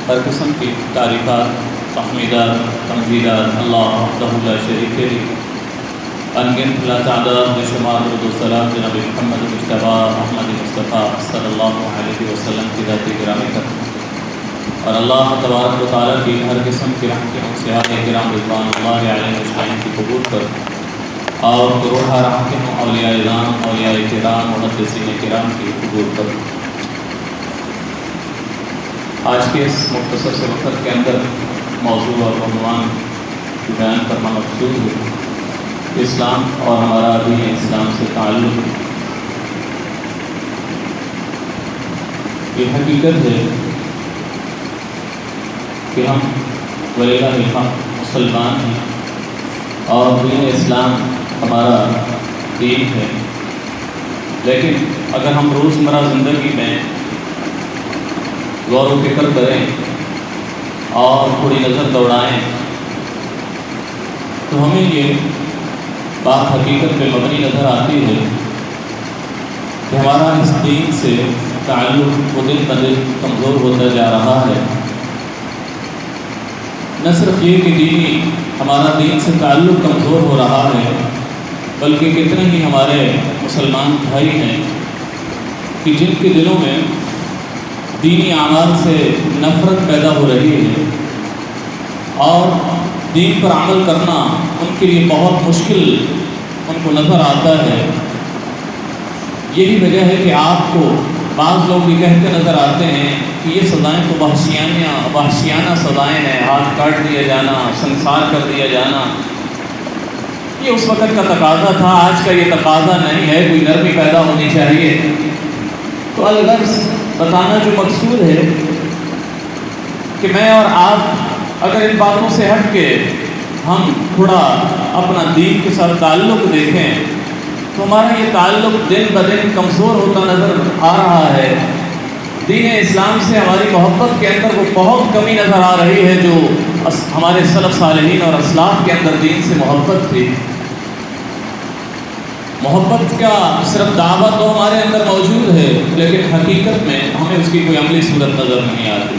ہر قسم کی تعریفات، تحمیدات، تنزیلات اللہ وحدہ لا شریک لہ، انگنت لا تعداد بے شمار درود و سلام جناب محمد مجتبی احمد مصطفیٰ صلی اللہ علیہ وسلم کی ذات گرامی پر، اور اللہ تبارک و تعالیٰ کی ہر قسم کی رحمتوں سے صحابہ کرام رضوان اللہ علیہم اجمعین کی قبول پر، اور گروہ رحمتوں اولیاء اعظام، اولیاء کرام، محدثین کرام کی قبول پر۔ آج کے اس مختصر سے وقت کے اندر موضوع اور عنوان بیان کرنا مقصود ہے اسلام اور ہمارا دین اسلام سے تعلق۔ یہ حقیقت ہے کہ ہم وللہ الحمد مسلمان ہیں اور دین اسلام ہمارا دین ہے، لیکن اگر ہم روزمرہ زندگی میں غور و فکر کریں اور تھوڑی نظر دوڑائیں تو ہمیں یہ بات حقیقت پہ مبنی نظر آتی ہے کہ ہمارا اس دین سے تعلق وہ دن بدن کمزور ہوتا جا رہا ہے۔ نہ صرف یہ کہ ہمارا دین سے تعلق کمزور ہو رہا ہے، بلکہ کتنے ہی ہمارے مسلمان بھائی ہیں کہ جن کے دلوں میں دینی اعمال سے نفرت پیدا ہو رہی ہے اور دین پر عمل کرنا ان کے لیے بہت مشکل ان کو نظر آتا ہے۔ یہی وجہ ہے کہ آپ کو بعض لوگ یہ کہتے نظر آتے ہیں کہ یہ سزائیں تو وحشیانہ سزائیں ہیں، ہاتھ کاٹ دیا جانا، سنسار کر دیا جانا، یہ اس وقت کا تقاضا تھا، آج کا یہ تقاضا نہیں ہے، کوئی نرمی پیدا ہونی چاہیے۔ تو الغرض بتانا جو مقصود ہے کہ میں اور آپ اگر ان باتوں سے ہٹ کے ہم تھوڑا اپنا دین کے ساتھ تعلق دیکھیں تو ہمارا یہ تعلق دن بدن کمزور ہوتا نظر آ رہا ہے۔ دین اسلام سے ہماری محبت کے اندر وہ بہت کمی نظر آ رہی ہے جو ہمارے سلف صالحین اور اسلاف کے اندر دین سے محبت تھی۔ محبت کا صرف دعوت تو ہمارے اندر موجود ہے، لیکن حقیقت میں ہمیں اس کی کوئی عملی صورت نظر نہیں آتی۔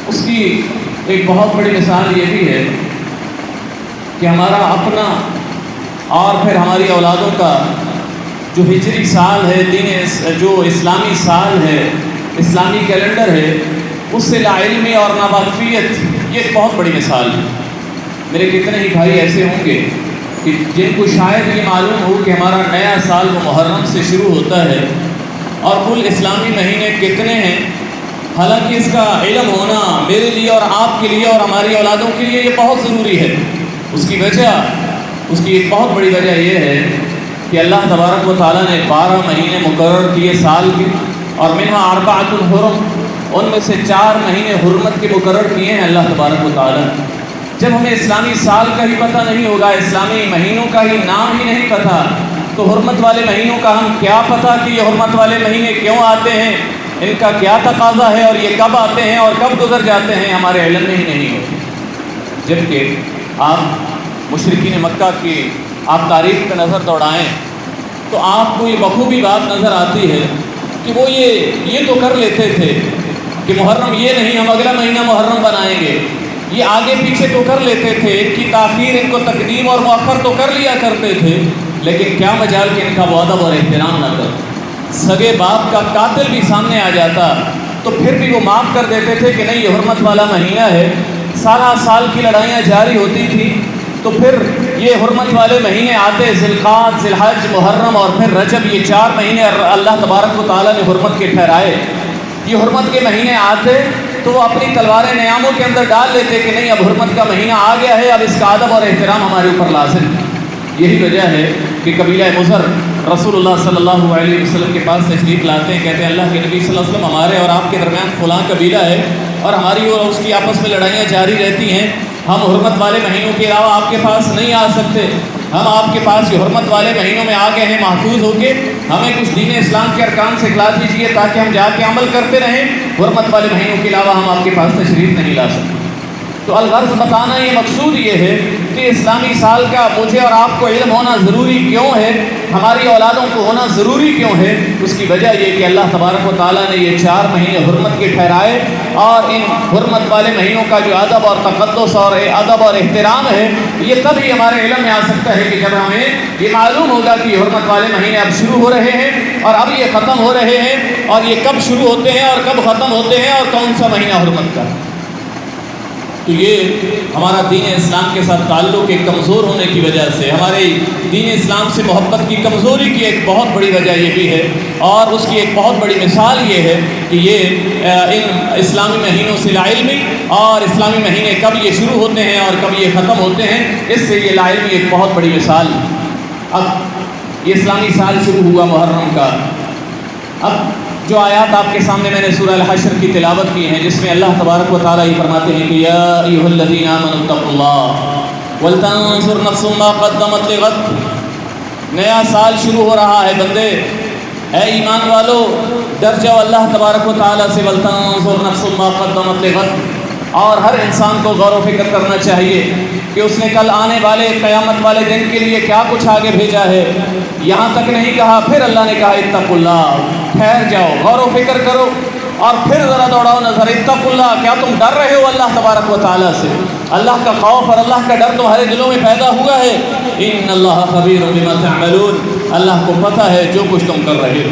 اس کی ایک بہت بڑی مثال یہ بھی ہے کہ ہمارا اپنا اور پھر ہماری اولادوں کا جو ہجری سال ہے، جو اسلامی سال ہے، اسلامی کیلنڈر ہے، اس سے لا علمی اور ناواقفیت یہ ایک بہت بڑی مثال ہے۔ میرے کتنے ہی بھائی ایسے ہوں گے کہ جن کو شاید یہ معلوم ہو کہ ہمارا نیا سال وہ محرم سے شروع ہوتا ہے اور کل اسلامی مہینے کتنے ہیں، حالانکہ اس کا علم ہونا میرے لیے اور آپ کے لیے اور ہماری اولادوں کے لیے یہ بہت ضروری ہے۔ اس کی ایک بہت بڑی وجہ یہ ہے کہ اللہ تبارک و تعالیٰ نے 12 مہینے مقرر کیے سال کے، اور منہا اربعۃ حرم، ان میں سے 4 مہینے حرمت کے مقرر کیے ہیں اللہ تبارک و تعالیٰ۔ جب ہمیں اسلامی سال کا ہی پتہ نہیں ہوگا، اسلامی مہینوں کا ہی نام ہی نہیں پتہ، تو حرمت والے مہینوں کا ہم کیا پتہ کہ یہ حرمت والے مہینے کیوں آتے ہیں، ان کا کیا تقاضا ہے اور یہ کب آتے ہیں اور کب گزر جاتے ہیں، ہمارے علم میں ہی نہیں ہوتے۔ جبکہ آپ مشرکین مکہ کی آپ تاریخ پہ نظر دوڑائیں تو آپ کو یہ بخوبی بات نظر آتی ہے کہ وہ یہ تو کر لیتے تھے کہ محرم یہ نہیں، ہم اگلا مہینہ محرم بنائیں گے، یہ آگے پیچھے تو کر لیتے تھے، ان کی تاخیر، ان کو تقدیم اور مؤخر تو کر لیا کرتے تھے، لیکن کیا مجال کہ ان کا وہ ادب اور احترام نہ کر۔ سگے باپ کا قاتل بھی سامنے آ جاتا تو پھر بھی وہ معاف کر دیتے تھے کہ نہیں یہ حرمت والا مہینہ ہے۔ سالہ سال کی لڑائیاں جاری ہوتی تھی تو پھر یہ حرمت والے مہینے آتے، ذی القعدہ، ذی الحج، محرم اور پھر رجب، یہ 4 مہینے اللہ تبارک و تعالیٰ نے حرمت کے ٹھہرائے۔ یہ حرمت کے مہینے آتے تو وہ اپنی تلواریں نیاموں کے اندر ڈال لیتے کہ نہیں اب حرمت کا مہینہ آ گیا ہے، اب اس کا ادب اور احترام ہمارے اوپر لازم ہے۔ یہی وجہ ہے کہ قبیلہ مضر رسول اللہ صلی اللہ علیہ وسلم کے پاس تشریف لاتے ہیں، کہتے ہیں اللہ کے نبی صلی اللہ علیہ وسلم ہمارے اور آپ کے درمیان فلاں قبیلہ ہے اور ہماری اور اس کی آپس میں لڑائیاں جاری رہتی ہیں، ہم حرمت والے مہینوں کے علاوہ آپ کے پاس نہیں آ سکتے، ہم آپ کے پاس یہ حرمت والے مہینوں میں آ گئے ہیں محفوظ ہو کے، ہمیں کچھ دین اسلام کے ارکان سے کھلا دیجیے تاکہ ہم جا کے عمل کرتے رہیں، حرمت والے مہینوں کے علاوہ ہم آپ کے پاس تشریف نہیں لا سکتے۔ تو الغرض بتانا یہ مقصود یہ ہے کہ اسلامی سال کا مجھے اور آپ کو علم ہونا ضروری کیوں ہے، ہماری اولادوں کو ہونا ضروری کیوں ہے؟ اس کی وجہ یہ کہ اللہ تبارک و تعالیٰ نے یہ 4 مہینے حرمت کے ٹھہرائے، اور ان حرمت والے مہینوں کا جو ادب اور تقدس اور ادب اور احترام ہے، یہ تب ہی ہمارے علم میں آ سکتا ہے کہ جب ہمیں یہ معلوم ہوگا کہ حرمت والے مہینے اب شروع ہو رہے ہیں اور اب یہ ختم ہو رہے ہیں، اور یہ کب شروع ہوتے ہیں اور کب ختم ہوتے ہیں اور کون سا مہینہ حرمت کا۔ تو یہ ہمارا دین اسلام کے ساتھ تعلق ایک کمزور ہونے کی وجہ سے، ہمارے دین اسلام سے محبت کی کمزوری کی ایک بہت بڑی وجہ یہ بھی ہے، اور اس کی ایک بہت بڑی مثال یہ ہے کہ یہ ان اسلامی مہینوں سے لاعلمی، اور اسلامی مہینے کب یہ شروع ہوتے ہیں اور کب یہ ختم ہوتے ہیں، اس سے یہ لاعلمی ایک بہت بڑی مثال۔ اب یہ اسلامی سال شروع ہوا محرم کا، اب جو آیات آپ کے سامنے میں نے سورہ الحشر کی تلاوت کی ہیں، جس میں اللہ تبارک و تعالیٰ یہ فرماتے ہیں کہ یا ایھا الذین آمنوا اتقوا اللہ ولتنظر نفس ما قدمت لغد۔ نیا سال شروع ہو رہا ہے بندے، اے ایمان والو ڈر جاؤ اللہ تبارک و تعالیٰ سے، ولتنظر نفس ما قدمت لغد، اور ہر انسان کو غور و فکر کرنا چاہیے کہ اس نے کل آنے والے قیامت والے دن کے لیے کیا کچھ آگے بھیجا ہے۔ یہاں تک نہیں کہا، پھر اللہ نے کہا اتقوا اللہ، ٹھہر جاؤ، غور و فکر کرو، اور پھر ذرا دوڑاؤ نظر، اتقوا اللہ، کیا تم ڈر رہے ہو اللہ تبارک و تعالیٰ سے؟ اللہ کا خوف اور اللہ کا ڈر تمہارے دلوں میں پیدا ہوا ہے؟ ان اللہ خبیر بما تعملون، اللہ کو پتہ ہے جو کچھ تم کر رہے ہو،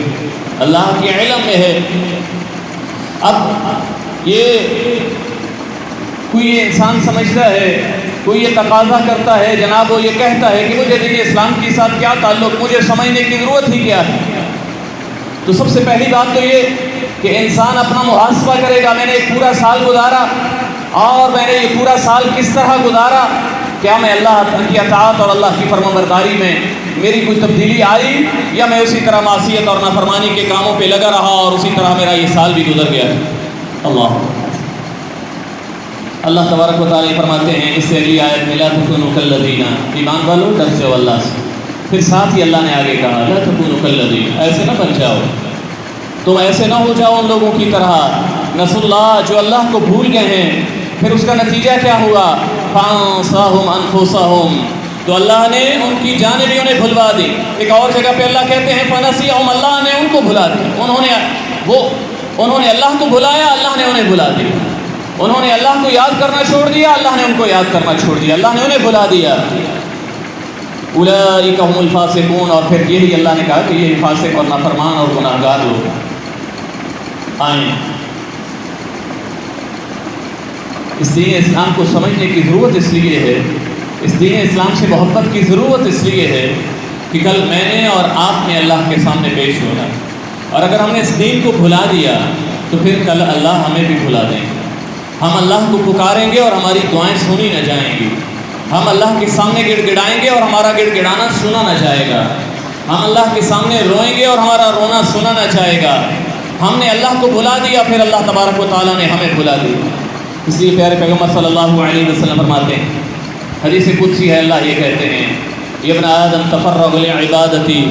اللہ کے علم میں ہے۔ اب یہ کوئی یہ انسان سمجھتا ہے، کوئی یہ تقاضا کرتا ہے، جناب وہ یہ کہتا ہے کہ مجھے دین اسلام کے ساتھ کیا تعلق، مجھے سمجھنے کی ضرورت ہی کیا ہے؟ تو سب سے پہلی بات تو یہ کہ انسان اپنا محاسبہ کرے گا، میں نے ایک پورا سال گزارا، اور میں نے یہ پورا سال کس طرح گزارا، کیا میں اللہ کی اطاعت اور اللہ کی فرمانبرداری میں میری کوئی تبدیلی آئی، یا میں اسی طرح معصیت اور نافرمانی کے کاموں پہ لگا رہا اور اسی طرح میرا یہ سال بھی گزر گیا؟ اللہ تبارک و تعالیٰ فرماتے ہیں اس سے اگلی آیت میں لا تکونوا کالذین، ایمان والو ڈر جاؤ اللہ سے۔ پھر ساتھ ہی اللہ نے آگے کہا لا تکونوا کالذین، ایسے نہ بن جاؤ، تم ایسے نہ ہو جاؤ ان لوگوں کی طرح، نسوا اللہ، جو اللہ کو بھول گئے ہیں۔ پھر اس کا نتیجہ کیا ہوا؟ فانساہم انفسہم، تو اللہ نے ان کی جانیں بھی انہیں بھلوا دی۔ ایک اور جگہ پہ اللہ کہتے ہیں فنسیہم، اللہ نے ان کو بھلا دیا، انہوں نے اللہ کو بھلایا، اللہ نے انہیں بھلا دیا، انہوں نے اللہ کو یاد کرنا چھوڑ دیا، اللہ نے ان کو یاد کرنا چھوڑ دیا، اللہ نے انہیں بھلا دیا۔ اولئک ھم الفاسقون، اور پھر یہی اللہ نے کہا کہ یہ فاسق اور نافرمان اور گناہگار لوگ آئیں۔ اس دین اسلام کو سمجھنے کی ضرورت اس لیے ہے، اس دین اسلام سے محبت کی ضرورت اس لیے ہے کہ کل میں نے اور آپ نے اللہ کے سامنے پیش ہونا، اور اگر ہم نے اس دین کو بھلا دیا تو پھر کل اللہ ہمیں بھی بھلا دیں گے۔ ہم اللہ کو پکاریں گے اور ہماری دعائیں سنی نہ جائیں گی، ہم اللہ کے سامنے گڑ گڑائیں گے اور ہمارا گڑ گڑانا سنا نہ جائے گا، ہم اللہ کے سامنے روئیں گے اور ہمارا رونا سنا نہ جائے گا۔ ہم نے اللہ کو بھلا دیا، پھر اللہ تبارک و تعالیٰ نے ہمیں بھلا دیا۔ اس لیے پیارے پیغمبر صلی اللہ علیہ وسلم فرماتے ہیں، حدیث قدسی ہے، اللہ یہ کہتے ہیں یا ابن آدم تفرغ لعبادتی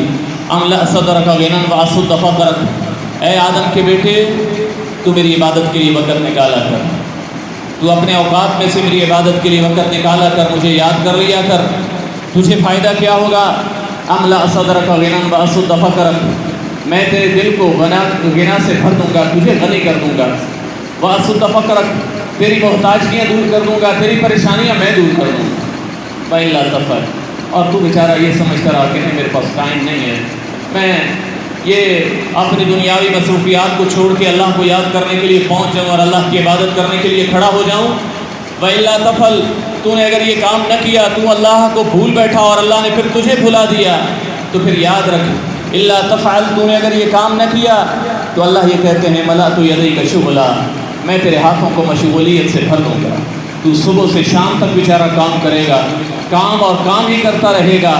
املأ صدرک غنی واسد فقرک، اے آدم کے بیٹے تو میری عبادت کے لیے وقت نکالا کر، تو اپنے اوقات میں سے میری عبادت کے لیے وقت نکالا کر، مجھے یاد کر لیا کر، تجھے فائدہ کیا ہوگا؟ املأ صدرک غنی واسد فقرک، میں تیرے دل کو غنا سے بھر دوں گا، تجھے غنی کر دوں گا، واسد فقرک، تیری محتاجگیاں دور کر دوں گا، تیری پریشانیاں میں دور کر دوں گا۔ وَإِلَّا تَفْعَلْ، اور تو بیچارہ یہ سمجھ کر آ کہ نہیں میرے پاس ٹائم نہیں ہے، میں یہ اپنی دنیاوی مصروفیات کو چھوڑ کے اللہ کو یاد کرنے کے لیے پہنچ جاؤں اور اللہ کی عبادت کرنے کے لیے کھڑا ہو جاؤں۔ وَإِلَّا تَفْعَلْ، تو نے اگر یہ کام نہ کیا، تو اللہ کو بھول بیٹھا اور اللہ نے پھر تجھے بھلا دیا، تو پھر یاد رکھ إِلَّا تَفْعَلْ، تو نے اگر یہ کام نہ کیا تو اللہ یہ کہتے ہیں مَلَأْتُ يَدَيْكَ شُغْلًا، میں تیرے ہاتھوں کو مشغولیت سے بھر دوں گا، تو صبح سے شام تک بیچارہ کام کرے گا، کام اور کام ہی کرتا رہے گا،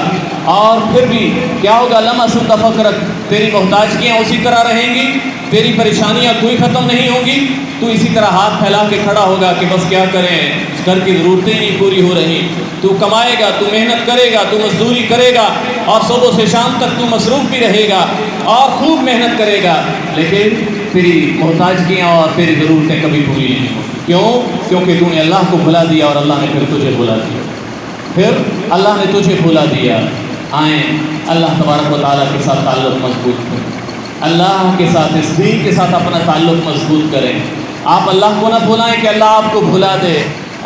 اور پھر بھی کیا ہوگا؟ لم اسد فقرک، تیری محتاجگیاں اسی طرح رہیں گی، تیری پریشانیاں کوئی ختم نہیں ہوں گی، تو اسی طرح ہاتھ پھیلا کے کھڑا ہوگا کہ بس کیا کریں، گھر کی ضرورتیں نہیں پوری ہو رہی، تو کمائے گا، تو محنت کرے گا، تو مزدوری کرے گا، اور صبح سے شام تک تو مصروف بھی رہے گا اور خوب محنت کرے گا، لیکن تیری محتاجگیاں اور تیری ضرورتیں کبھی پوری نہیں ہوں۔ کیوں؟ کیونکہ تو نے اللہ کو بھلا دیا اور اللہ نے پھر تجھے بھلا دیا، پھر اللہ نے تجھے بھلا دیا۔ آئیں اللہ تبارک و تعالیٰ کے ساتھ تعلق مضبوط کریں، اللہ کے ساتھ، اس دین کے ساتھ اپنا تعلق مضبوط کریں۔ آپ اللہ کو نہ بھلائیں کہ اللہ آپ کو بھلا دے،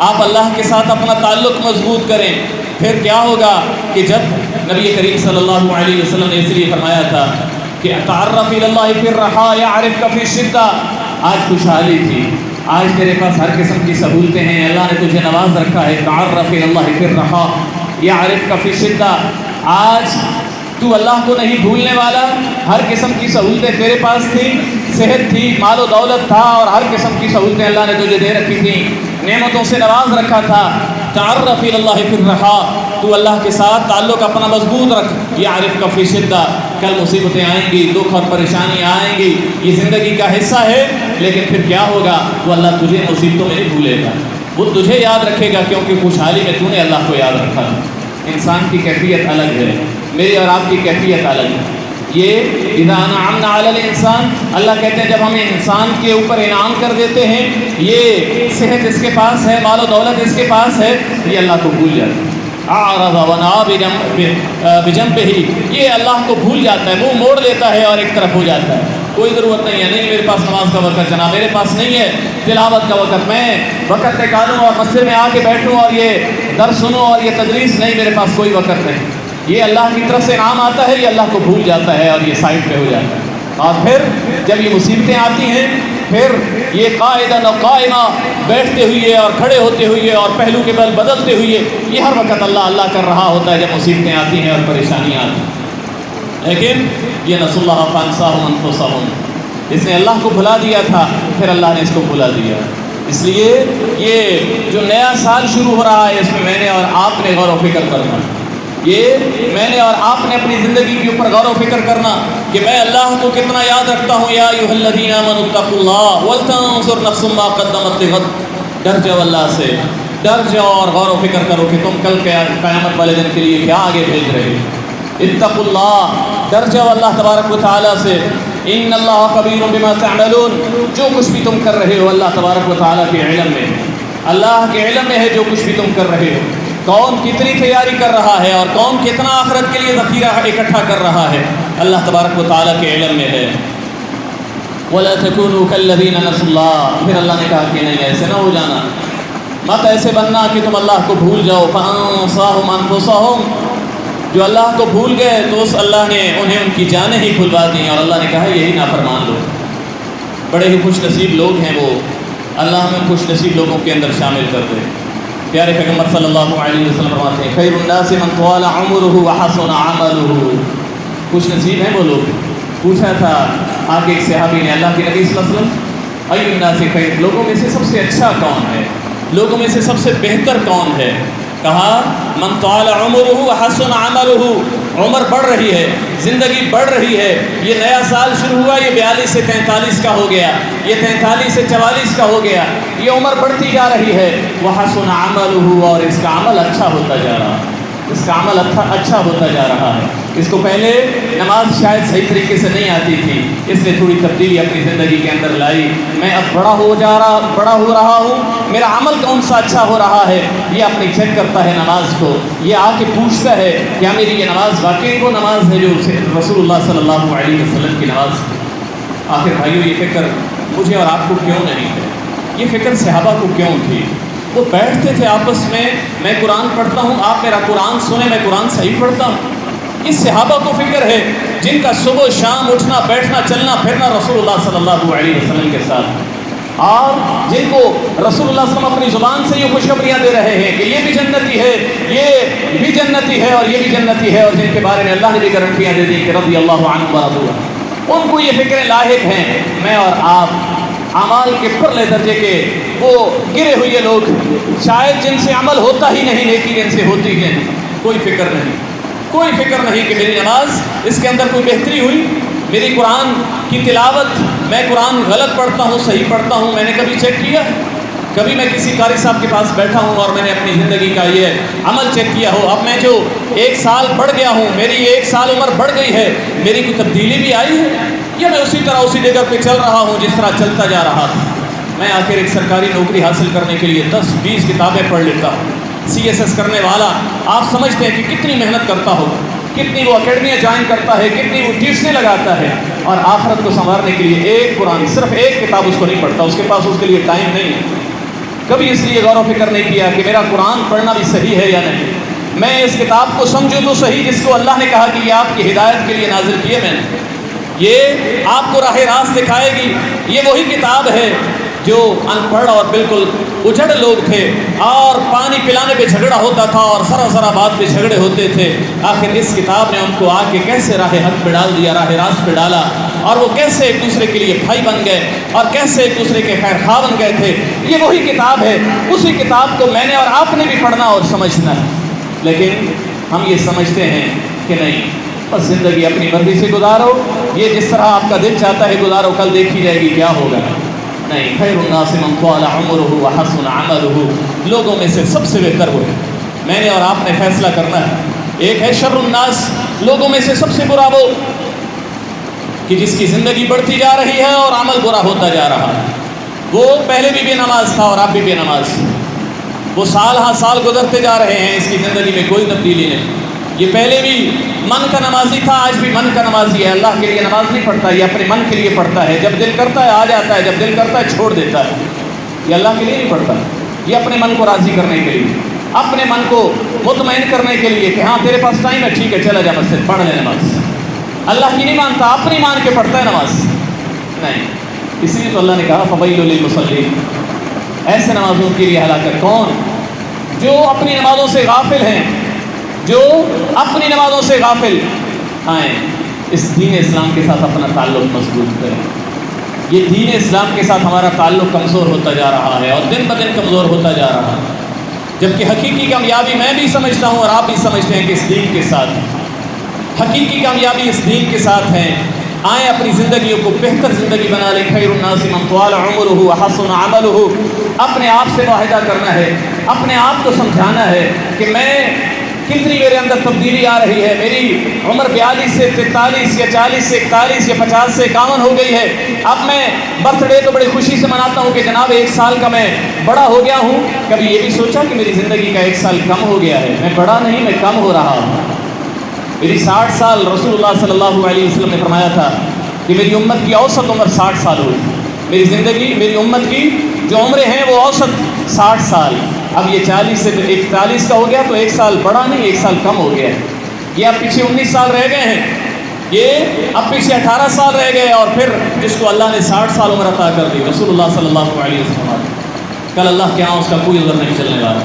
آپ اللہ کے ساتھ اپنا تعلق مضبوط کریں۔ پھر کیا ہوگا کہ جب نبی کریم صلی اللہ علیہ وسلم نے اس لیے فرمایا تھا کہ تعرف الی اللہ فی الرخاء یعرفک فی الشدہ، آج خوشحالی تھی، آج تیرے پاس ہر قسم کی سہولتیں ہیں، اللہ نے تجھے نواز رکھا ہے، تعرف الی اللہ فی الرخاء یعرفک فی الشدہ، آج تو اللہ کو نہیں بھولنے والا، ہر قسم کی سہولتیں تیرے پاس تھیں، صحت تھی، مال و دولت تھا، اور ہر قسم کی سہولتیں اللہ نے تجھے دے رکھی تھیں، نعمتوں سے نواز رکھا تھا۔ تعرف الی اللہ فی الرخاء، تو اللہ کے ساتھ تعلق اپنا مضبوط رکھ، یعرفک فی الشدہ، کل مصیبتیں آئیں گی، دکھ اور پریشانیاں آئیں گی، یہ زندگی کا حصہ ہے، لیکن پھر کیا ہوگا؟ وہ اللہ تجھے مصیبتوں میں نہیں بھولے گا، وہ تجھے یاد رکھے گا، کیونکہ خوشحالی میں تو نے اللہ کو یاد رکھا۔ انسان کی کیفیت الگ ہے، میری اور آپ کی کیفیت الگ ہے۔ یہ اذا انعمنا علی الانسان، اللہ کہتے ہیں جب ہم انسان کے اوپر انعام کر دیتے ہیں، یہ صحت اس کے پاس ہے، مال و دولت اس کے پاس ہے، یہ اللہ کو بھول جاتا ہے۔ اعرض ونأى بجنبہ، یہ اللہ کو بھول جاتا ہے، منہ موڑ لیتا ہے اور ایک طرف ہو جاتا ہے، کوئی ضرورت نہیں ہے، نہیں میرے پاس نماز کا وقت جناب، میرے پاس نہیں ہے تلاوت کا وقت، میں وقت نکالوں اور مسجد میں آ کے بیٹھوں اور یہ درس سنوں اور یہ تدریس، نہیں میرے پاس کوئی وقت نہیں۔ یہ اللہ کی طرف سے انعام آتا ہے، یہ اللہ کو بھول جاتا ہے اور یہ سائڈ پہ ہو جاتا ہے۔ اور پھر جب یہ مصیبتیں آتی ہیں، پھر یہ قائداً و قائمہ، بیٹھتے ہوئے اور کھڑے ہوتے ہوئے اور پہلو کے بل بدلتے ہوئے، یہ ہر وقت اللہ اللہ کر رہا ہوتا ہے جب مصیبتیں آتی ہیں اور پریشانیاں آتی ہیں۔ لیکن یہ نسوا اللہ فانساہم انفسہم، اس نے اللہ کو بھلا دیا تھا، پھر اللہ نے اس کو بھلا دیا۔ اس لیے یہ جو نیا سال شروع ہو رہا ہے، اس میں میں نے اور آپ نے غور و فکر کرنا، یہ میں نے اور آپ نے اپنی زندگی کے اوپر غور و فکر کرنا کہ میں اللہ کو کتنا یاد رکھتا ہوں۔ یا ایھا الذین آمنوا اتقوا اللہ ولتنظر نفس ما قدمت لغد، ڈر جاؤ اللہ سے، ڈر جاؤ اور غور و فکر کرو کہ تم کل قیامت والے دن کے لیے کیا آگے بھیج رہے ہو۔ اتقوا اللہ، ڈر جاؤ اللہ تبارک و تعالیٰ سے۔ ان اللہ خبیر بما تعملون، جو کچھ بھی تم کر رہے ہو اللہ تبارک و تعالیٰ کے علم میں ہے، اللہ کے علم میں ہے جو کچھ بھی تم کر رہے ہو، کون کتنی تیاری کر رہا ہے اور کون کتنا آخرت کے لیے ذخیرہ اکٹھا کر رہا ہے، اللہ تبارک و تعالیٰ کے علم میں ہے۔ وَلَا تَكُونُوا كَالَّذِينَ نَسُوا اللَّهَ، پھر اللہ نے کہا کہ نہیں ایسے نہ ہو جانا، مت ایسے بننا کہ تم اللہ کو بھول جاؤ۔ فَأَنسَاهُمْ أَنفُسَهُمْ، جو اللہ کو بھول گئے تو اس اللہ نے انہیں ان کی جانیں ہی بھلوا دیں، اور اللہ نے کہا یہی نافرمان لوگ، بڑے ہی خوش نصیب لوگ ہیں وہ، اللہ ہمیں خوش نصیب لوگوں کے اندر شامل کر دے۔ پیارے پیغمبر صلی اللہ علیہ وسلم فرماتے ہیں خیر الناس من طال عمره وحسن عمله، خوش نصیب ہیں وہ لوگ۔ پوچھا تھا آگے ایک صحابی نے اللہ کے نبی صلی اللہ علیہ وسلم ای الناس خیر، لوگوں میں سے سب سے اچھا کون ہے، لوگوں میں سے سب سے بہتر کون ہے؟ کہا من طال عمره وحسن عمله، عمر بڑھ رہی ہے، زندگی بڑھ رہی ہے، یہ نیا سال شروع ہوا، یہ 42 سے 43 کا ہو گیا، یہ 43 سے 44 کا ہو گیا، یہ عمر بڑھتی جا رہی ہے، وحسن عمله، اور اس کا عمل اچھا ہوتا جا رہا ہے، اس کا عمل اچھا ہوتا جا رہا ہے۔ اس کو پہلے نماز شاید صحیح طریقے سے نہیں آتی تھی، اس نے تھوڑی تبدیلی اپنی زندگی کے اندر لائی، میں اب بڑا ہو رہا ہوں، میرا عمل کون سا اچھا ہو رہا ہے، یہ اپنی چیک کرتا ہے نماز کو، یہ آ کے پوچھتا ہے کیا میری یہ نماز واقعی وہ نماز ہے جو رسول اللہ صلی اللہ علیہ وسلم کی نماز ہے۔ آخر بھائیو یہ فکر مجھے اور آپ کو کیوں نہیں ہے؟ یہ فکر صحابہ کو کیوں تھی؟ وہ بیٹھتے تھے آپس میں قرآن پڑھتا ہوں، آپ میرا قرآن سنیں، میں قرآن صحیح پڑھتا ہوں۔ اس صحابہ کو فکر ہے جن کا صبح شام اٹھنا بیٹھنا چلنا پھرنا رسول اللہ صلی اللہ علیہ وسلم کے ساتھ، اور جن کو رسول اللہ صلی اللہ علیہ وسلم اپنی زبان سے یہ خوشخبریاں دے رہے ہیں کہ یہ بھی جنتی ہے، یہ بھی جنتی ہے اور یہ بھی جنتی ہے، اور جن کے بارے میں اللہ نے بھی گارنٹیاں دے دی کہ رضی اللہ عنہ ورضوا عنہ، ان کو یہ فکریں لاحق ہیں۔ میں اور آپ اعمال کے پرلے درجے کے وہ گرے ہوئے لوگ، شاید جن سے عمل ہوتا ہی نہیں لیکن جن سے ہوتی ہے، کوئی فکر نہیں، کوئی فکر نہیں کہ میری نماز اس کے اندر کوئی بہتری ہوئی، میری قرآن کی تلاوت، میں قرآن غلط پڑھتا ہوں صحیح پڑھتا ہوں، میں نے کبھی چیک کیا؟ کبھی میں کسی قاری صاحب کے پاس بیٹھا ہوں اور میں نے اپنی زندگی کا یہ عمل چیک کیا ہو، اب میں جو 1 سال بڑھ گیا ہوں، میری 1 سال عمر بڑھ گئی ہے، میری کوئی تبدیلی بھی آئی ہے یا میں اسی طرح اسی جگہ پہ چل رہا ہوں جس طرح چلتا جا رہا تھا؟ میں آخر ایک سرکاری نوکری حاصل کرنے کے لیے 10-20 کتابیں پڑھ لیتا ہوں۔ CSS کرنے والا آپ سمجھتے ہیں کہ کتنی محنت کرتا ہوگا، کتنی وہ اکیڈمیاں جوائن کرتا ہے، کتنی وہ ٹیوشنیں لگاتا ہے، اور آخرت کو سنوارنے کے لیے ایک قرآن، صرف ایک کتاب اس کو نہیں پڑھتا، اس کے پاس اس کے لیے ٹائم نہیں ہے۔ کبھی اس لیے غور و فکر نہیں کیا کہ میرا قرآن پڑھنا بھی صحیح ہے یا نہیں، میں اس کتاب کو سمجھوں تو صحیح جس کو اللہ نے کہا کہ یہ آپ کی ہدایت کے لیے نازل کیے میں نے، یہ آپ کو راہ راست دکھائے گی۔ یہ وہی کتاب ہے جو ان پڑھ اور بالکل اجڑ لوگ تھے اور پانی پلانے پہ جھگڑا ہوتا تھا اور ذرا بات پہ جھگڑے ہوتے تھے، آخر اس کتاب نے ان کو آ کے کیسے راہ حق پہ ڈال دیا، راہ راست پہ ڈالا، اور وہ کیسے ایک دوسرے کے لیے بھائی بن گئے اور کیسے ایک دوسرے کے خیر خواہ بن گئے تھے۔ یہ وہی کتاب ہے، اسی کتاب کو میں نے اور آپ نے بھی پڑھنا اور سمجھنا ہے، لیکن ہم یہ سمجھتے ہیں کہ نہیں، بس زندگی اپنی مرضی سے گزارو، یہ جس طرح آپ کا دل چاہتا ہے گزارو، کل دیکھی جائے گی کیا ہوگا۔ نہیں، خیر الناس من طال عمرہ وحسن عملہ، لوگوں میں سے سب سے بہتر وہ ہے، میں نے اور آپ نے فیصلہ کرنا ہے۔ ایک ہے شر الناس، لوگوں میں سے سب سے برا وہ کہ جس کی زندگی بڑھتی جا رہی ہے اور عمل برا ہوتا جا رہا ہے۔ وہ پہلے بھی بے نماز تھا اور اب بھی بے نماز، وہ سال ہاں سال گزرتے جا رہے ہیں، اس کی زندگی میں کوئی تبدیلی نہیں۔ یہ پہلے بھی من کا نمازی تھا، آج بھی من کا نمازی ہے، اللہ کے لیے نماز نہیں پڑھتا، یہ اپنے من کے لیے پڑھتا ہے، جب دل کرتا ہے آ جاتا ہے، جب دل کرتا ہے چھوڑ دیتا ہے، یہ اللہ کے لیے نہیں پڑھتا، یہ اپنے من کو راضی کرنے کے لیے، اپنے من کو مطمئن کرنے کے لیے کہ ہاں تیرے پاس ٹائم ہے، ٹھیک ہے چلا جا مسجد پڑھ لے نماز۔ اللہ کی نہیں مانتا، اپنی مان کے پڑھتا ہے نماز، نہیں، اس لیے تو اللہ نے کہا فویل للمصلین، ایسے نمازوں کے لیے ہلاکت۔ کون؟ جو اپنی نمازوں سے غافل ہیں، جو اپنی نمازوں سے غافل آئیں، اس دین اسلام کے ساتھ اپنا تعلق مضبوط کریں۔ یہ دین اسلام کے ساتھ ہمارا تعلق کمزور ہوتا جا رہا ہے اور دن بدن کمزور ہوتا جا رہا ہے، جبکہ حقیقی کامیابی میں بھی سمجھتا ہوں اور آپ بھی سمجھتے ہیں کہ اس دین کے ساتھ، حقیقی کامیابی اس دین کے ساتھ ہے۔ آئیں اپنی زندگیوں کو بہتر زندگی بنا لیں۔ خیر الناس من طال عمرہ وحسن عملہ، اپنے آپ سے معاہدہ کرنا ہے، اپنے آپ کو سمجھانا ہے کہ میں کتنی میرے اندر تبدیلی آ رہی ہے، میری عمر 42 سے 43 یا 40 سے 41 یا 50 سے 51 ہو گئی ہے، اب میں برتھ ڈے تو بڑی خوشی سے مناتا ہوں کہ جناب 1 سال کا میں بڑا ہو گیا ہوں۔ کبھی یہ بھی سوچا کہ میری زندگی کا 1 سال کم ہو گیا ہے، میں بڑا نہیں، میں کم ہو رہا ہوں۔ میری 60 سال رسول اللہ صلی اللہ علیہ وسلم نے فرمایا تھا کہ میری امت کی اوسط عمر 60 سال ہوئی، میری زندگی، میری امت کی جو عمریں ہیں وہ اوسط 60 سال، اب یہ 40 سے 41 کا ہو گیا تو 1 سال بڑا نہیں، 1 سال کم ہو گیا ہے۔ یہ اب پیچھے 19 سال رہ گئے ہیں، یہ اب پیچھے 18 سال رہ گئے، اور پھر جس کو اللہ نے 60 سال عمر عطا کر دی، رسول اللہ صلی اللہ علیہ وسلم، کل اللہ کے ہاں اس کا کوئی عذر نہیں چلنے والا،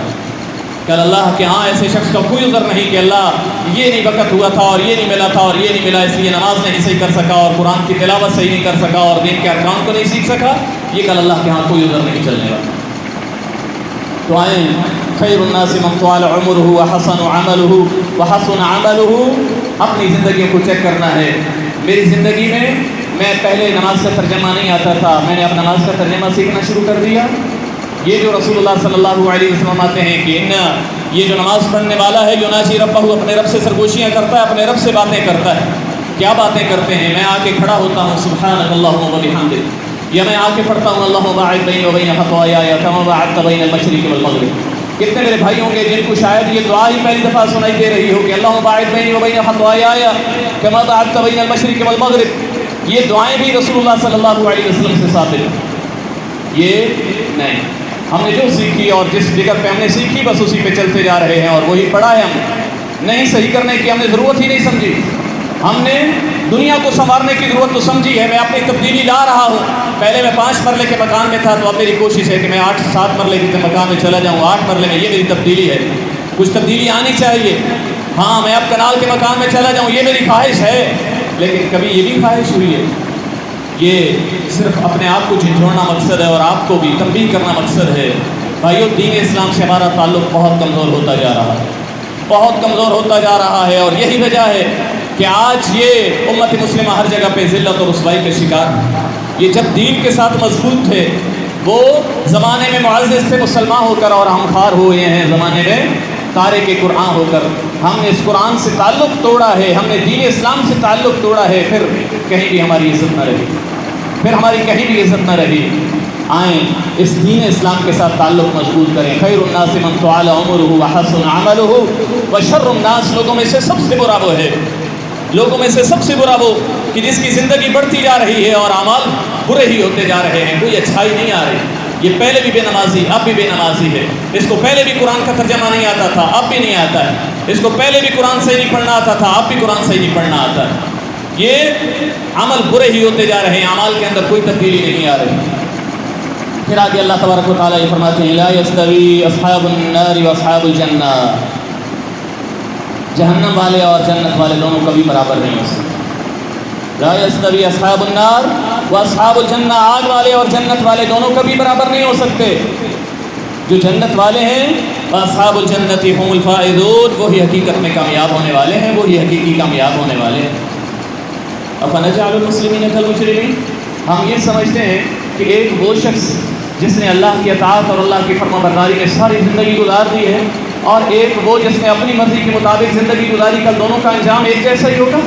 کل اللہ کے ہاں ایسے شخص کا کوئی عذر نہیں کہ اللہ یہ نہیں وقت ہوا تھا اور یہ نہیں ملا تھا اور یہ نہیں ملا، اس لیے نماز نہیں صحیح کر سکا اور قرآن کی تلاوت صحیح نہیں کر سکا اور دین کے ارکان کو نہیں سیکھ سکا، یہ کل اللہ کے ہاں کوئی عذر نہیں چلنے والا۔ تو آئیں، خیر الناس من طال عمرہ وحسن عملہ وحسن عملہ، اپنی زندگیوں کو چیک کرنا ہے۔ میری زندگی میں پہلے نماز کا ترجمہ نہیں آتا تھا، میں نے اب نماز کا ترجمہ سیکھنا شروع کر دیا۔ یہ جو رسول اللہ صلی اللہ علیہ وسلم آتے ہیں کہ یہ جو نماز پڑھنے والا ہے یناجی ربہ، اپنے رب سے سرگوشیاں کرتا ہے، اپنے رب سے باتیں کرتا ہے۔ کیا باتیں کرتے ہیں؟ میں آ کے کھڑا ہوتا ہوں سبحانک اللہم وبحمدک، یا میں آ کے پڑھتا ہوں اللہم باعد بینی وبین خطایایا کما باعدت بین المشرق والمغرب۔ کتنے میرے بھائی ہوں گے جن کو شاید یہ دعا ہی پہلی دفعہ سنائی دے رہی ہو کہ اللہم باعد بینی وبین خطایایا کما باعدت بین المشرق والمغرب، یہ دعائیں بھی رسول اللہ صلی اللہ علیہ وسلم سے ثابت ہیں۔ یہ نہیں، ہم نے جو سیکھی اور جس جگہ پہ ہم نے سیکھی بس اسی پہ چلتے جا رہے ہیں اور وہی پڑھا ہے، ہم نہیں صحیح کرنے کی ہم نے ضرورت ہی نہیں سمجھی، ہم نے دنیا کو سنوارنے کی ضرورت تو سمجھی ہے۔ میں اپنی تبدیلی لا رہا ہوں، پہلے میں 5 مرلے کے مکان میں تھا تو اب میری کوشش ہے کہ میں 8-7 مرلے کے مکان میں چلا جاؤں، 8 مرلے میں، یہ میری تبدیلی ہے۔ کچھ تبدیلی آنی چاہیے، ہاں میں اب کنال کے مکان میں چلا جاؤں، یہ میری خواہش ہے، لیکن کبھی یہ بھی خواہش ہوئی ہے؟ یہ صرف اپنے آپ کو جھنجھوڑنا مقصد ہے اور آپ کو بھی تنبیہ کرنا مقصد ہے۔ بھائیو، دین اسلام سے ہمارا تعلق بہت کمزور ہوتا جا رہا ہے، بہت کمزور ہوتا جا رہا ہے، اور یہی وجہ ہے کہ آج یہ امت مسلمہ ہر جگہ پہ ذلت اور رسوائی کا شکار ہے۔ یہ جب دین کے ساتھ مضبوط تھے، وہ زمانے میں معزز تھے مسلمان ہو کر، اور ہم خوار ہوئے ہیں زمانے میں تارک قرآن ہو کر۔ ہم نے اس قرآن سے تعلق توڑا ہے، ہم نے دین اسلام سے تعلق توڑا ہے، پھر کہیں بھی ہماری عزت نہ رہی، پھر ہماری کہیں بھی عزت نہ رہی۔ آئیں اس دین اسلام کے ساتھ تعلق مضبوط کریں۔ خیر الناس من طال عمرہ وحسن عملہ وشر الناس، لوگوں میں سے سب سے برا وہ ہے، لوگوں میں سے سب سے برا وہ کہ جس کی زندگی بڑھتی جا رہی ہے اور اعمال برے ہی ہوتے جا رہے ہیں، کوئی اچھائی نہیں آ رہی۔ یہ پہلے بھی بے نمازی، اب بھی بے نمازی ہے، اس کو پہلے بھی قرآن کا ترجمہ نہیں آتا تھا، اب بھی نہیں آتا ہے، اس کو پہلے بھی قرآن صحیح نہیں پڑھنا آتا تھا، اب بھی قرآن صحیح نہیں پڑھنا آتا ہے۔ یہ عمل برے ہی ہوتے جا رہے ہیں، اعمال کے اندر کوئی تبدیلی نہیں آ رہی۔ پھر آگے اللہ تبارک و تعالیٰ یہ فرماتے ہیں لا یستوی اصحاب النار واصحاب الجنہ، جہنم والے اور جنت والے دونوں کبھی برابر نہیں ہو سکتے۔ لا یستوی اصحاب النار واصحاب الجنہ، آگ والے اور جنت والے دونوں کبھی برابر نہیں ہو سکتے۔ جو جنت والے ہیں واصحاب الجنۃ هم الفائزون، وہی حقیقت میں کامیاب ہونے والے ہیں، وہی حقیقی کامیاب ہونے والے ہیں۔ افنجعل المسلمین کالمجرمین، ہم یہ سمجھتے ہیں کہ ایک وہ شخص جس نے اللہ کی اطاعت اور اللہ کی فرما برداری میں ساری زندگی گزار دی ہے، اور ایک وہ جس نے اپنی مرضی کے مطابق زندگی گزاری، کل دونوں کا انجام ایک جیسا ہی ہوگا؟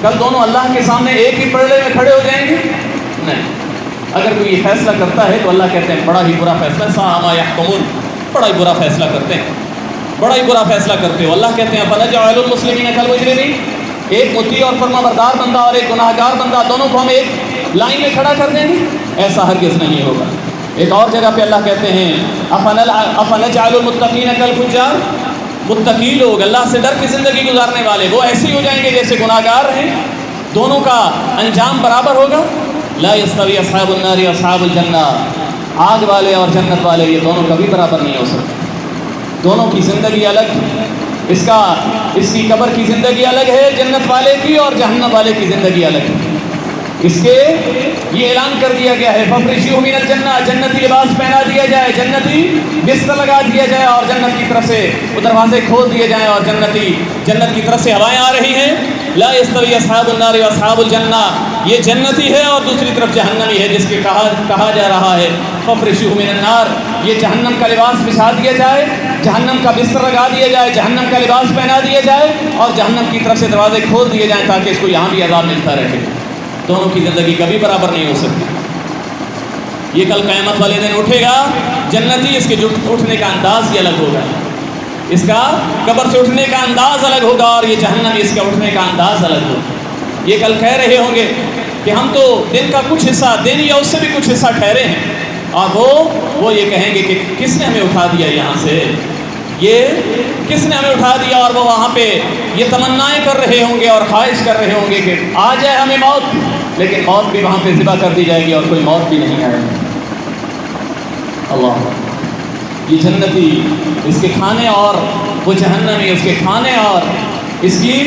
کل دونوں اللہ کے سامنے ایک ہی پلڑے میں کھڑے ہو جائیں گے؟ نہیں۔ اگر کوئی یہ فیصلہ کرتا ہے تو اللہ کہتے ہیں بڑا ہی برا فیصلہ، ساء ما یحکمون، بڑا ہی برا فیصلہ کرتے ہیں، بڑا ہی برا فیصلہ کرتے ہو۔ اللہ کہتے ہیں فنجعل المسلمین کالمجرمین، ایک مطیع اور فرما بردار بندہ اور ایک گناہ گار بندہ، دونوں کو ہم ایک لائن میں کھڑا کر دیں گے؟ ایسا ہرگز نہیں ہوگا۔ ایک اور جگہ پہ اللہ کہتے ہیں افنجعل المتقین کالفجار، متقی لوگ اللہ سے ڈر کے زندگی گزارنے والے وہ ایسے ہی ہو جائیں گے جیسے گناہ گار ہیں، دونوں کا انجام برابر ہوگا؟ لا یستوی اصحاب النار واصحاب الجنہ، آگ والے اور جنت والے یہ دونوں کبھی برابر نہیں ہو سکتے۔ دونوں کی زندگی الگ، اس کی قبر کی زندگی الگ ہے جنت والے کی، اور جہنم والے کی زندگی الگ ہے۔ اس کے یہ اعلان کر دیا گیا ہے فَفْرِشُوا مِنَ الْجَنَّةِ، جنتی لباس پہنا دیا جائے، جنتی بستر لگا دیا جائے، اور جنت کی طرف سے وہ دروازے کھول دیے جائیں، اور جنت کی طرف سے ہوائیں آ رہی ہیں۔ لا یستوی اصحاب النار واصحاب الجنہ، یہ جنتی ہے اور دوسری طرف جہنمی ہے، جس کے کہا جا رہا ہے فَفْرِشُوا مِنَ النَّارِ، یہ جہنم کا لباس بچھا دیا جائے، جہنم کا بستر لگا دیا جائے، جہنم کا لباس پہنا دیا جائے، اور جہنم کی طرف سے دروازے کھول دیے جائیں تاکہ اس کو یہاں بھی عذاب ملتا رہے۔ دونوں کی زندگی کبھی برابر نہیں ہو سکتی۔ یہ کل قیامت والے دن اٹھے گا جنتی، اس کے اٹھنے کا انداز ہی الگ ہوگا، اس کا قبر سے اٹھنے کا انداز الگ ہوگا، اور یہ جہنمی اس کا اٹھنے کا انداز الگ ہوگا۔ یہ کل کہہ رہے ہوں گے کہ ہم تو دن کا کچھ حصہ، دن یا اس سے بھی کچھ حصہ ٹھہرے ہیں، اور وہ یہ کہیں گے کہ کس نے ہمیں اٹھا دیا یہاں سے، یہ کس نے ہمیں اٹھا دیا، اور وہ وہاں پہ یہ تمنائیں کر رہے ہوں گے اور خواہش کر رہے ہوں گے کہ آ جائے ہمیں موت، لیکن موت بھی وہاں پہ ذبح کر دی جائے گی اور کوئی موت بھی نہیں آئے گی۔ اللہ، یہ جنتی اس کے کھانے اور وہ جہنمی اس کے کھانے اور اس کی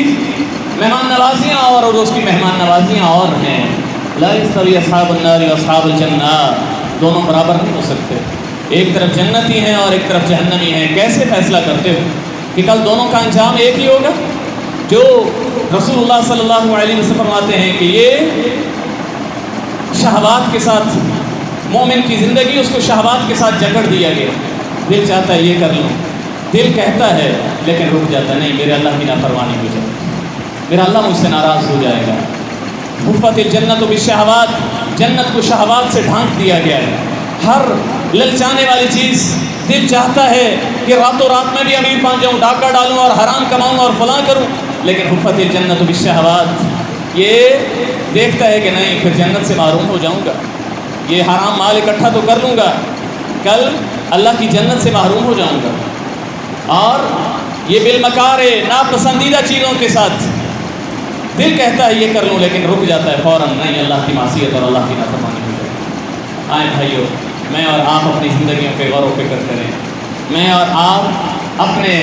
مہمان نوازیاں اور اس کی مہمان نوازیاں اور ہیں۔ لا یستوی اصحاب النار واصحاب الجنہ، دونوں برابر نہیں ہو سکتے، ایک طرف جنتی ہیں اور ایک طرف جہنمی ہیں۔ کیسے فیصلہ کرتے ہو کہ کل دونوں کا انجام ایک ہی ہوگا؟ جو رسول اللہ صلی اللہ علیہ وسلم فرماتے ہیں کہ یہ شہوات کے ساتھ، مومن کی زندگی اس کو شہوات کے ساتھ جکڑ دیا گیا، دل چاہتا ہے یہ کر لوں، دل کہتا ہے لیکن رک جاتا ہے، نہیں میرے اللہ کی نافرمانی ہو جائے، میرا اللہ مجھ سے ناراض ہو جائے گا۔ حفت الجنت بالشہوات، جنت کو شہوات سے ڈھانک دیا گیا ہے۔ ہر للچانے والی چیز دل چاہتا ہے کہ راتوں رات میں بھی امیر بن جاؤں، ڈاکہ ڈالوں اور حرام کماؤں اور فلاں کروں، لیکن حفت الجنت بالشہوات یہ دیکھتا ہے کہ نہیں پھر جنت سے محروم ہو جاؤں گا، یہ حرام مال اکٹھا تو کر لوں گا، کل اللہ کی جنت سے محروم ہو جاؤں گا، اور یہ بالمکارے ناپسندیدہ چیزوں کے ساتھ دل کہتا ہے یہ کر لوں لیکن رک جاتا ہے فوراً، نہیں اللہ کی معصیت اور اللہ کی نافرمانی ہو جائے۔ آئیں بھائیو، میں اور آپ اپنی زندگیوں پہ غور و فکر کریں، میں اور آپ اپنے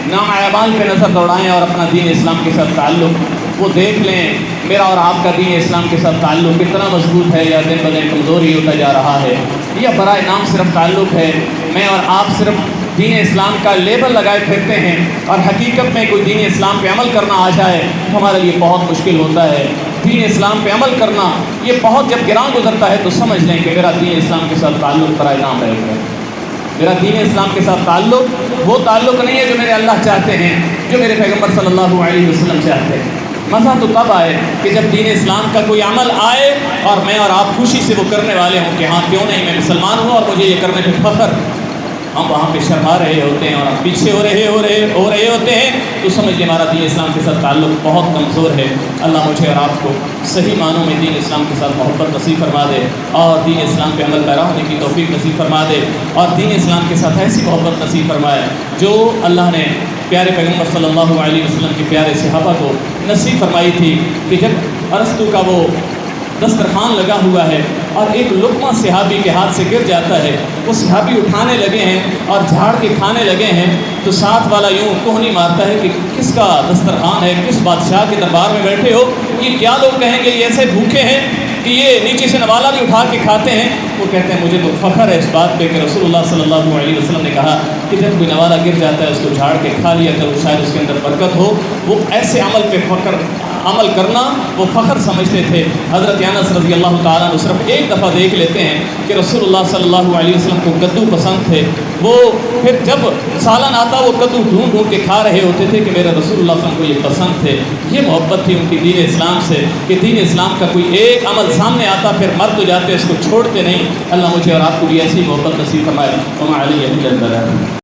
نااعمال پہ نظر دوڑائیں اور اپنا دین اسلام کے ساتھ تعلق وہ دیکھ لیں، میرا اور آپ کا دین اسلام کے ساتھ تعلق کتنا مضبوط ہے یا دن بدن کمزور ہی ہوتا جا رہا ہے، یا برائے نام صرف تعلق ہے، میں اور آپ صرف دین اسلام کا لیبل لگائے پھرتے ہیں، اور حقیقت میں کوئی دین اسلام پہ عمل کرنا آ جائے تو ہمارے لیے بہت مشکل ہوتا ہے۔ دین اسلام پہ عمل کرنا، یہ بہت جب گراں گزرتا ہے تو سمجھ لیں کہ میرا دین اسلام کے ساتھ تعلق برائے نام رہے گا۔ میرا دین اسلام کے ساتھ تعلق وہ تعلق نہیں ہے جو میرے اللہ چاہتے ہیں، جو میرے پیغمبر صلی اللہ علیہ وسلم چاہتے ہیں۔ مزہ تو تب آئے کہ جب دین اسلام کا کوئی عمل آئے اور میں اور آپ خوشی سے وہ کرنے والے ہوں کہ ہاں کیوں نہیں، میں مسلمان ہوں اور مجھے یہ کرنے پہ فخر۔ ہم وہاں پہ شرما رہے ہوتے ہیں اور ہم پیچھے ہو رہے ہوتے ہیں تو سمجھیے ہمارا دین اسلام کے ساتھ تعلق بہت کمزور ہے۔ اللہ مجھے اور آپ کو صحیح معنوں میں دین اسلام کے ساتھ محبت نصیب فرما دے اور دین اسلام پہ عمل پیرا ہونے کی توفیق نصیب فرما دے، اور دین اسلام کے ساتھ ایسی محبت نصیب فرمائے جو اللہ نے پیارے پیغمبر صلی اللہ علیہ وسلم کے پیارے صحابہ کو نصیب فرمائی تھی کہ جب ارسطو کا وہ دسترخوان لگا ہوا ہے اور ایک لقمہ صحابی کے ہاتھ سے گر جاتا ہے، وہ صحابی اٹھانے لگے ہیں اور جھاڑ کے کھانے لگے ہیں تو ساتھ والا یوں کوہنی مارتا ہے کہ کس کا دسترخوان ہے، کس بادشاہ کے دربار میں بیٹھے ہو، یہ کیا لوگ کہیں گے یہ ایسے بھوکے ہیں کہ یہ نیچے سے نوالا بھی اٹھا کے کھاتے ہیں۔ وہ کہتے ہیں مجھے تو فخر ہے اس بات پہ کہ رسول اللہ صلی اللہ علیہ وسلم نے کہا کہ جب کوئی نوالا گر جاتا ہے اس کو جھاڑ کے کھا لیا کرو، شاید اس کے اندر برکت ہو۔ وہ ایسے عمل پہ عمل کرنا وہ فخر سمجھتے تھے۔ حضرت انس رضی اللہ تعالیٰ عنہ صرف ایک دفعہ دیکھ لیتے ہیں کہ رسول اللہ صلی اللہ علیہ وسلم کو کدو پسند تھے، وہ پھر جب سالن آتا وہ کدو ڈھونڈ ڈھونڈ کے کھا رہے ہوتے تھے کہ میرے رسول اللہ صلی اللہ علیہ وسلم کو یہ پسند تھے۔ یہ محبت تھی ان کی دین اسلام سے کہ دین اسلام کا کوئی ایک عمل سامنے آتا پھر مر تو جاتے، اس کو چھوڑتے نہیں۔ اللہ مجھے اور آپ کو بھی ایسی محبت نصیب فرمائے۔ وما علیہ الا البلاغ۔